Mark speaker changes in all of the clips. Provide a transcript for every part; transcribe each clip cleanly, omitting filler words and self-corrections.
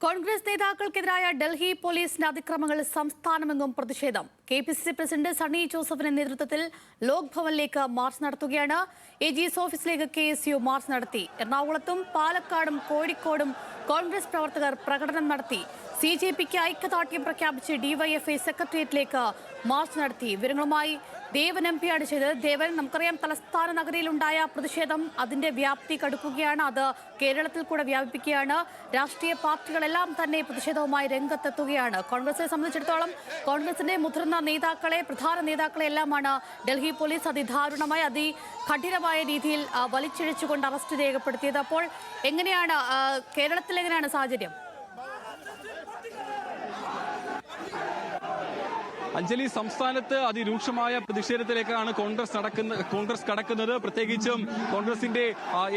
Speaker 1: കോൺഗ്രസ് നേതാക്കൾക്കെതിരായ ഡൽഹി പോലീസിന്റെ അതിക്രമങ്ങൾ സംസ്ഥാനമെങ്ങും പ്രതിഷേധം. കെപിസിസി പ്രസിഡന്റ് സണ്ണി ജോസഫിന്റെ നേതൃത്വത്തിൽ ലോക് ഭവനിലേക്ക് മാർച്ച് നടത്തുകയാണ്. എജിഎസ് ഓഫീസിലേക്ക് കെഎസ്യു മാർച്ച് നടത്തി. എറണാകുളത്തും പാലക്കാടും കോഴിക്കോടും കോൺഗ്രസ് പ്രവർത്തകർ പ്രകടനം നടത്തി. സിജെപിക്ക് ഐക്യദാർഢ്യം പ്രഖ്യാപിച്ച് ഡിവൈഎഫ്ഐ സെക്രട്ടേറിയറ്റിലേക്ക് മാർച്ച് നടത്തി. വിവരങ്ങളുമായി ദേവൻ എംപിയാണ് ചെയ്തത്. ദേവൻ, നമുക്കറിയാം തലസ്ഥാന നഗരിയിലുണ്ടായ പ്രതിഷേധം അതിന്റെ വ്യാപ്തി കടുക്കുകയാണ്. അത് കേരളത്തിൽ കൂടെ വ്യാപിപ്പിക്കുകയാണ്. രാഷ്ട്രീയ പാർട്ടികളെല്ലാം തന്നെ പ്രതിഷേധവുമായി രംഗത്തെത്തുകയാണ്. കോൺഗ്രസിനെ സംബന്ധിച്ചിടത്തോളം കോൺഗ്രസിന്റെ മുതിർന്ന നേതാക്കളെ, പ്രധാന നേതാക്കളെ എല്ലാമാണ് ഡൽഹി പോലീസ് അതിദാരുണമായി അതികഠിനമായ രീതിയിൽ വലിച്ചിഴച്ചുകൊണ്ട് അറസ്റ്റ് രേഖപ്പെടുത്തിയത്. അപ്പോൾ എങ്ങനെയാണ് കേരളത്തിൽ എങ്ങനെയാണ് സാഹചര്യം?
Speaker 2: അഞ്ജലി, സംസ്ഥാനത്ത് അതിരൂക്ഷമായ പ്രതിഷേധത്തിലേക്കാണ് കോൺഗ്രസ് കടക്കുന്നത്. പ്രത്യേകിച്ചും കോൺഗ്രസിന്റെ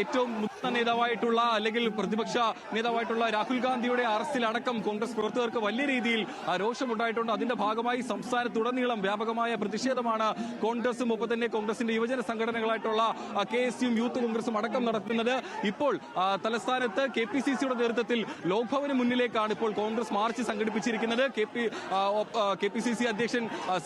Speaker 2: ഏറ്റവും മുതിർന്ന നേതാവായിട്ടുള്ള അല്ലെങ്കിൽ പ്രതിപക്ഷ നേതാവായിട്ടുള്ള രാഹുൽ ഗാന്ധിയുടെ അറസ്റ്റിലടക്കം കോൺഗ്രസ് പ്രവർത്തകർക്ക് വലിയ രീതിയിൽ രോഷമുണ്ടായിട്ടുണ്ട്. അതിന്റെ ഭാഗമായി സംസ്ഥാനത്തുടനീളം വ്യാപകമായ പ്രതിഷേധമാണ് കോൺഗ്രസും ഒപ്പം തന്നെ കോൺഗ്രസിന്റെ യുവജന സംഘടനകളായിട്ടുള്ള കെഎസ്യുവും യൂത്ത് കോൺഗ്രസും അടക്കം നടത്തുന്നത്. ഇപ്പോൾ തലസ്ഥാനത്ത് കെപിസിസിയുടെ നേതൃത്വത്തിൽ ലോക് ഭവന് മുന്നിലേക്കാണ് ഇപ്പോൾ കോൺഗ്രസ് മാർച്ച് സംഘടിപ്പിച്ചിരിക്കുന്നത്. കെപിസിസി അധ്യക്ഷൻ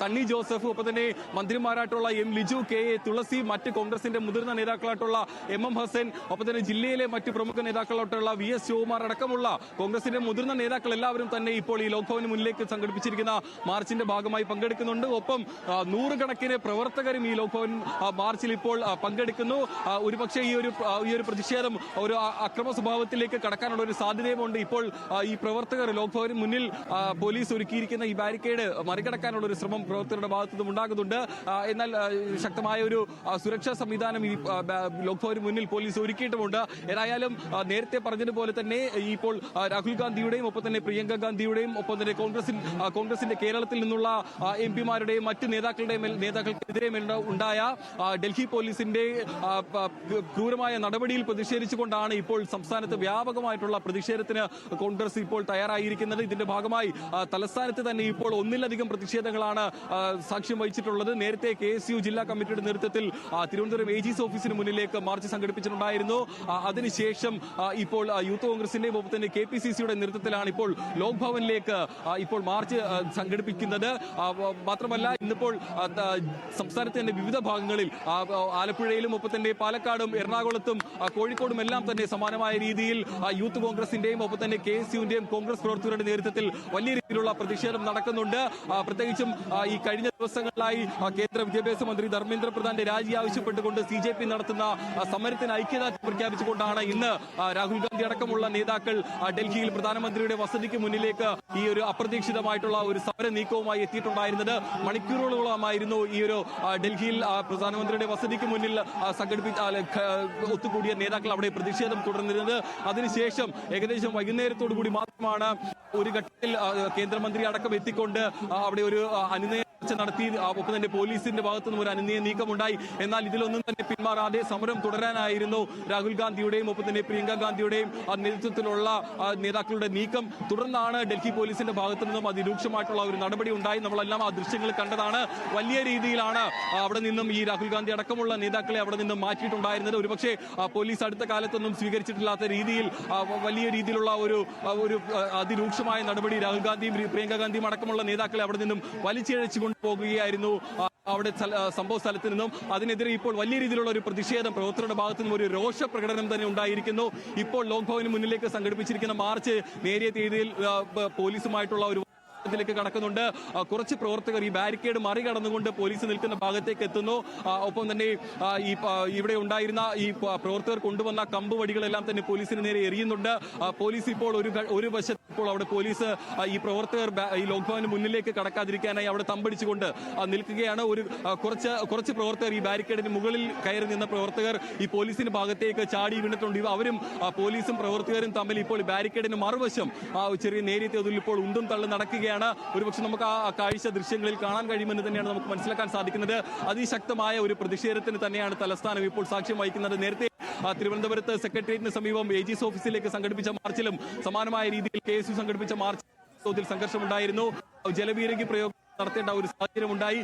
Speaker 2: സണ്ണി ജോസഫ്, ഒപ്പം തന്നെ മന്ത്രിമാരായിട്ടുള്ള എം ലിജു, കെ എ തുളസി, മറ്റ് കോൺഗ്രസിന്റെ മുതിർന്ന നേതാക്കളായിട്ടുള്ള എം ഹസൻ, ഒപ്പം തന്നെ ജില്ലയിലെ മറ്റ് പ്രമുഖ നേതാക്കളായിട്ടുള്ള വി എസ് ശിവകുമാർ അടക്കമുള്ള കോൺഗ്രസിന്റെ മുതിർന്ന നേതാക്കൾ എല്ലാവരും തന്നെ ഇപ്പോൾ ഈ ലോക് ഭവന് മുന്നിലേക്ക് സംഘടിപ്പിച്ചിരിക്കുന്ന മാർച്ചിന്റെ ഭാഗമായി പങ്കെടുക്കുന്നുണ്ട്. ഒപ്പം നൂറുകണക്കിന് പ്രവർത്തകരും ഈ ലോക് ഭവൻ മാർച്ചിൽ ഇപ്പോൾ പങ്കെടുക്കുന്നു. ഒരുപക്ഷെ ഈ ഒരു പ്രതിഷേധം ഒരു അക്രമ സ്വഭാവത്തിലേക്ക് കടക്കാനുള്ള ഒരു സാധ്യതയുമുണ്ട്. ഇപ്പോൾ ഈ പ്രവർത്തകർ ലോക് ഭവന് മുന്നിൽ പോലീസ് ഒരുക്കിയിരിക്കുന്ന ഈ ബാരിക്കേഡ് മറികടക്കാൻ ഒരു ശ്രമം പ്രവർത്തകരുടെ ഭാഗത്തുനിന്നും ഉണ്ടാകുന്നുണ്ട്. എന്നാൽ ശക്തമായ ഒരു സുരക്ഷാ സംവിധാനം ഈ ലോക് ഭവന് മുന്നിൽ പോലീസ് ഒരുക്കിയിട്ടുമുണ്ട്. ഏതായാലും നേരത്തെ പറഞ്ഞതുപോലെ തന്നെ ഇപ്പോൾ രാഹുൽ ഗാന്ധിയുടെയും ഒപ്പം തന്നെ പ്രിയങ്ക ഗാന്ധിയുടെയും ഒപ്പം തന്നെ കോൺഗ്രസിന്റെ കേരളത്തിൽ നിന്നുള്ള എം പിമാരുടെയും മറ്റ് നേതാക്കൾക്കെതിരെ ഉണ്ടായ ഡൽഹി പോലീസിന്റെ ക്രൂരമായ നടപടിയിൽ പ്രതിഷേധിച്ചുകൊണ്ടാണ് ഇപ്പോൾ സംസ്ഥാനത്ത് വ്യാപകമായിട്ടുള്ള പ്രതിഷേധത്തിന് കോൺഗ്രസ് ഇപ്പോൾ തയ്യാറായിരിക്കുന്നത്. ഇതിന്റെ ഭാഗമായി തലസ്ഥാനത്ത് തന്നെ ഇപ്പോൾ ഒന്നിലധികം പ്രതിഷേധങ്ങളാണ് സാക്ഷ്യം വഹിച്ചിട്ടുള്ളത്. നേരത്തെ കെഎസ്യു ജില്ലാ കമ്മിറ്റിയുടെ നേതൃത്വത്തിൽ തിരുവനന്തപുരം എജിഎസ് ഓഫീസിന് മുന്നിലേക്ക് മാർച്ച് സംഘടിപ്പിച്ചിട്ടുണ്ടായിരുന്നു. അതിനുശേഷം ഇപ്പോൾ യൂത്ത് കോൺഗ്രസിന്റെയും ഒപ്പം തന്നെ കെപിസിസിയുടെ നേതൃത്വത്തിലാണ് ഇപ്പോൾ ലോക് ഭവനിലേക്ക് ഇപ്പോൾ മാർച്ച് സംഘടിപ്പിക്കുന്നത്. മാത്രമല്ല ഇന്നിപ്പോൾ സംസ്ഥാനത്തെ തന്നെ വിവിധ ഭാഗങ്ങളിൽ ആലപ്പുഴയിലും ഒപ്പം തന്നെ പാലക്കാടും എറണാകുളത്തും കോഴിക്കോടും എല്ലാം തന്നെ സമാനമായ രീതിയിൽ യൂത്ത് കോൺഗ്രസിന്റെയും ഒപ്പം തന്നെ കെഎസ്യുവിന്റെയും കോൺഗ്രസ് പ്രവർത്തകരുടെ നേതൃത്വത്തിൽ വലിയ രീതിയിലുള്ള പ്രതിഷേധം നടക്കുന്നുണ്ട്. പ്രത്യേകിച്ചും ഈ കഴിഞ്ഞ ദിവസങ്ങളിലായി കേന്ദ്ര വിദ്യാഭ്യാസ മന്ത്രി ധർമ്മേന്ദ്ര പ്രധാന്റെ രാജി ആവശ്യപ്പെട്ടുകൊണ്ട് സിജെപി നടത്തുന്ന സമരത്തിന് ഐക്യദാർഢ്യം പ്രഖ്യാപിച്ചുകൊണ്ടാണ് ഇന്ന് രാഹുൽ ഗാന്ധി അടക്കമുള്ള നേതാക്കൾ ഡൽഹിയിൽ പ്രധാനമന്ത്രിയുടെ വസതിക്ക് മുന്നിലേക്ക് ഈ ഒരു അപ്രതീക്ഷിതമായിട്ടുള്ള ഒരു സമര നീക്കവുമായി എത്തിയിട്ടുണ്ടായിരുന്നത്. മണിക്കൂറുകളോളമായിരുന്നു ഈ ഒരു ഡൽഹിയിൽ പ്രധാനമന്ത്രിയുടെ വസതിക്ക് മുന്നിൽ ഒത്തുകൂടിയ നേതാക്കൾ അവിടെ പ്രതിഷേധം തുടർന്നിരുന്നത്. അതിനുശേഷം ഏകദേശം വൈകുന്നേരത്തോടു കൂടി മാത്രമാണ് ഒരു ഘട്ടത്തിൽ കേന്ദ്രമന്ത്രി അടക്കം എത്തിക്കൊണ്ട് അവിടെ ഒരു അനുനയ നടത്തി. ഒപ്പം തന്നെ പോലീസിന്റെ ഭാഗത്തു നിന്നും ഒരു അനുനയ നീക്കമുണ്ടായി. എന്നാൽ ഇതിലൊന്നും തന്നെ പിന്മാറാതെ സമരം തുടരാനായിരുന്നു രാഹുൽ ഗാന്ധിയുടെയും ഒപ്പം തന്നെ പ്രിയങ്ക ഗാന്ധിയുടെയും നേതൃത്വത്തിലുള്ള നേതാക്കളുടെ നീക്കം. തുടർന്നാണ് ഡൽഹി പോലീസിന്റെ ഭാഗത്തു നിന്നും അതിരൂക്ഷമായിട്ടുള്ള ഒരു നടപടി ഉണ്ടായി. നമ്മളെല്ലാം ആ ദൃശ്യങ്ങൾ കണ്ടതാണ്. വലിയ രീതിയിലാണ് അവിടെ നിന്നും ഈ രാഹുൽ ഗാന്ധി അടക്കമുള്ള നേതാക്കളെ അവിടെ നിന്നും മാറ്റിയിട്ടുണ്ടായിരുന്നത്. ഒരുപക്ഷെ പോലീസ് അടുത്ത കാലത്തൊന്നും സ്വീകരിച്ചിട്ടില്ലാത്ത രീതിയിൽ വലിയ രീതിയിലുള്ള ഒരു അതിരൂക്ഷമായ നടപടി രാഹുൽ ഗാന്ധിയും പ്രിയങ്ക ഗാന്ധിയും അടക്കമുള്ള നേതാക്കളെ അവിടെ നിന്നും വലിച്ചിഴച്ചുകൊണ്ട് പോകുകയായിരുന്നു അവിടെ സംഭവ സ്ഥലത്ത് നിന്നും. അതിനെതിരെ ഇപ്പോൾ വലിയ രീതിയിലുള്ള ഒരു പ്രതിഷേധം പ്രവർത്തകരുടെ ഭാഗത്തു നിന്നും ഒരു രോഷ പ്രകടനം തന്നെ ഉണ്ടായിരിക്കുന്നു. ഇപ്പോൾ ലോക് ഭവന് മുന്നിലേക്ക് സംഘടിപ്പിച്ചിരിക്കുന്ന മാർച്ച് നേരിയ രീതിയിൽ പോലീസുമായിട്ടുള്ള ഒരു ത്തിലേക്ക് കടക്കുന്നുണ്ട്. കുറച്ച് പ്രവർത്തകർ ഈ ബാരിക്കേഡ് മറികടന്നുകൊണ്ട് പോലീസ് നിൽക്കുന്ന ഭാഗത്തേക്ക് എത്തുന്നു. ഒപ്പം തന്നെ ഇവിടെ ഉണ്ടായിരുന്ന ഈ പ്രവർത്തകർ കൊണ്ടുവന്ന കമ്പ് വടികളെല്ലാം തന്നെ പോലീസിന് നേരെ എറിയുന്നുണ്ട്. പോലീസ് ഇപ്പോൾ ഒരു വശത്ത് ഇപ്പോൾ അവിടെ പോലീസ് ഈ പ്രവർത്തകർ ഈ ലോക് ഭവന് മുന്നിലേക്ക് കടക്കാതിരിക്കാനായി അവിടെ തമ്പടിച്ചുകൊണ്ട് നിൽക്കുകയാണ്. കുറച്ച് പ്രവർത്തകർ ഈ ബാരിക്കേഡിന് മുകളിൽ കയറി നിന്ന പ്രവർത്തകർ ഈ പോലീസിന്റെ ഭാഗത്തേക്ക് ചാടി വീണിട്ടുണ്ട്. അവരും പോലീസും പ്രവർത്തകരും തമ്മിൽ ഇപ്പോൾ ബാരിക്കേഡിന് മറുവശം ചെറിയ നേരിയ തോതിൽ ഇപ്പോൾ ഉന്തും തള്ളു നടക്കുകയാണ്. ഒരുപക്ഷെ നമുക്ക് ആ കാഴ്ച ദൃശ്യങ്ങളിൽ കാണാൻ കഴിയുമെന്ന് തന്നെയാണ് നമുക്ക് മനസ്സിലാക്കാൻ സാധിക്കുന്നത്. അതിശക്തമായ ഒരു പ്രതിഷേധത്തിന് തന്നെയാണ് തലസ്ഥാനം ഇപ്പോൾ സാക്ഷ്യം വഹിക്കുന്നത്. നേരത്തെ തിരുവനന്തപുരത്ത് സെക്രട്ടേറിയറ്റിന് സമീപം എജിഎസ് ഓഫീസിലേക്ക് സംഘടിപ്പിച്ച മാർച്ചിലും സമാനമായ രീതിയിൽ കെഎസ്യു സംഘടിപ്പിച്ച മാർച്ചിൽ സംഘർഷമുണ്ടായിരുന്നു. ജലപീരങ്കി പ്രയോഗം നടത്തേണ്ട ഒരു സാഹചര്യമുണ്ടായി.